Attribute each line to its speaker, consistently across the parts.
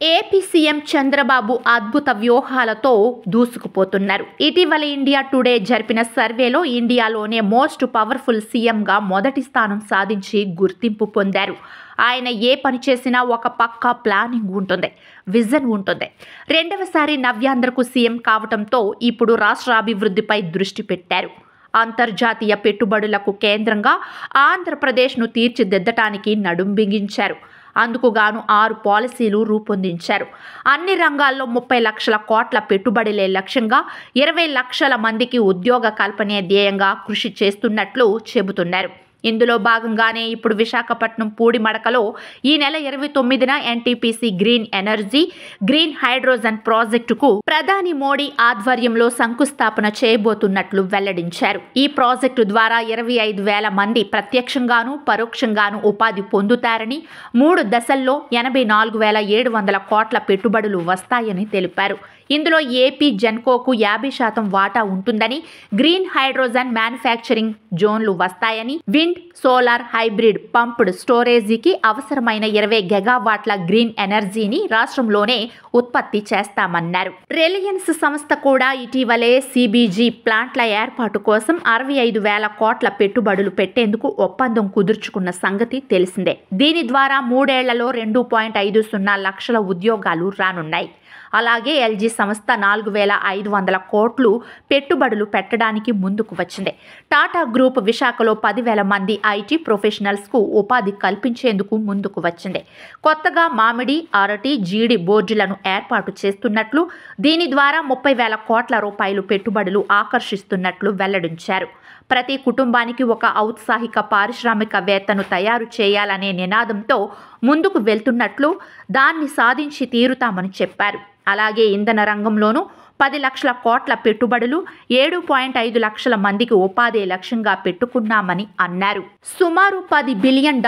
Speaker 1: AP CM Chandrababu అద్భుత వ్యూహాలతో దూసుకుపోతున్నారు. ఇటీవల India today జరిపిన సర్వేలో ఇండియాలోనే మోస్ట్ పవర్ఫుల్ సీఎంగా మొదటి స్థానం సాధించి గుర్తింపు పొందారు. ఆయన ఏ పని చేసినా ఒక పక్కా ప్లానింగ్ ఉంటుంది, విజన్ ఉంటుంది. రెండవసారి నవ్యాంధ్రకు సీఎం కావడంతో ఇప్పుడు రాష్ట్ర అభివృద్ధిపై దృష్టి పెట్టారు. అంతర్జాతీయ పెట్టుబడులకు కేంద్రంగా ఆంధ్రప్రదేశ్ను తీర్చిదిద్దటానికి నడుం బిగించారు. అందుకుగాను 6 పాలసీలు రూపొందించారు. అన్ని రంగాల్లో 30 లక్షల కోట్ల పెట్టుబడులే లక్ష్యంగా 20 లక్షల మందికి ఉద్యోగ కల్పనే ధ్యేయంగా కృషి చేస్తున్నట్లు చెబుతున్నారు. ఇందులో భాగంగానే ఇప్పుడు విశాఖపట్నం పూడిమడకలో ఈ నెల 29న NTPC green energy, green hydrogen ప్రాజెక్టుకు ప్రధాని మోడీ ఆధ్వర్యంలో శంకుస్థాపన చేయబోతున్నట్లు వెల్లడించారు. ఈ ప్రాజెక్టు ద్వారా 25,000 మంది ప్రత్యక్షంగాను పరోక్షంగాను ఉపాధి పొందుతారని, 3 దశల్లో 84,700 కోట్ల పెట్టుబడులు వస్తాయని తెలిపారు. ఇందులో ఏపీ జెన్కోకు 50% వాటా ఉంటుందని, గ్రీన్ హైడ్రోజన్ మ్యానుఫ్యాక్చరింగ్ జోన్లు వస్తాయని, విండ్, సోలార్, హైబ్రిడ్ పంప్డ్ స్టోరేజీకి అవసరమైన 20 గెగావాట్ల గ్రీన్ ఎనర్జీని రాష్ట్రంలోనే ఉత్పత్తి చేస్తామన్నారు. రిలయన్స్ సంస్థ కూడా ఇటీవలే సిబిజీ ప్లాంట్ల ఏర్పాటు కోసం 65,000 కోట్ల పెట్టుబడులు పెట్టేందుకు ఒప్పందం కుదుర్చుకున్న సంగతి తెలిసిందే. దీని ద్వారా 3 ఏళ్లలో 2.50 లక్షల ఉద్యోగాలు రానున్నాయి. అలాగే ఎల్జీ సంస్థ 4,500 కోట్లు పెట్టుబడులు పెట్టడానికి ముందుకు వచ్చింది. టాటా గ్రూప్ విశాఖలో 10,000 మంది ఐటీ ప్రొఫెషనల్స్కు ఉపాధి కల్పించేందుకు ముందుకు వచ్చింది. కొత్తగా మామిడి, అరటి, జీడి బోర్డులను ఏర్పాటు చేస్తున్నట్లు, దీని ద్వారా 30,000 కోట్ల రూపాయలు పెట్టుబడులు ఆకర్షిస్తున్నట్లు వెల్లడించారు. ప్రతి కుటుంబానికి ఒక ఔత్సాహిక పారిశ్రామికవేత్తను తయారు చేయాలనే నినాదంతో ముందుకు వెళ్తున్నట్లు, దాన్ని సాధించి తీరుతామని చెప్పారు. అలాగే ఇంధన రంగంలోనూ 10 లక్షల కోట్ల పెట్టుబడులు, 7.5 లక్షల మందికి ఉపాధి లక్ష్యంగా పెట్టుకున్నామని అన్నారు. సుమారు $10 బిలియన్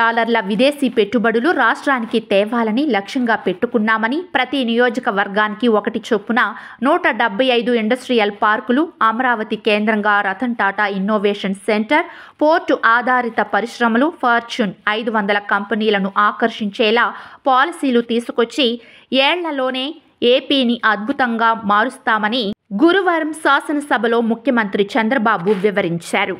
Speaker 1: విదేశీ పెట్టుబడులు రాష్ట్రానికి తేవాలని లక్ష్యంగా పెట్టుకున్నామని, ప్రతి నియోజకవర్గానికి 1 చొప్పున 175 ఇండస్ట్రియల్ పార్కులు, అమరావతి కేంద్రంగా Ratan Tata innovation centre, port ఆధారిత పరిశ్రమలు, ఫార్చ్యూన్ 500 కంపెనీలను ఆకర్షించేలా పాలసీలు తీసుకొచ్చి ఏళ్లలోనే ఏపీని అద్భుతంగా మారుస్తామని గురువారం శాసనసభలో ముఖ్యమంత్రి చంద్రబాబు వివరించారు.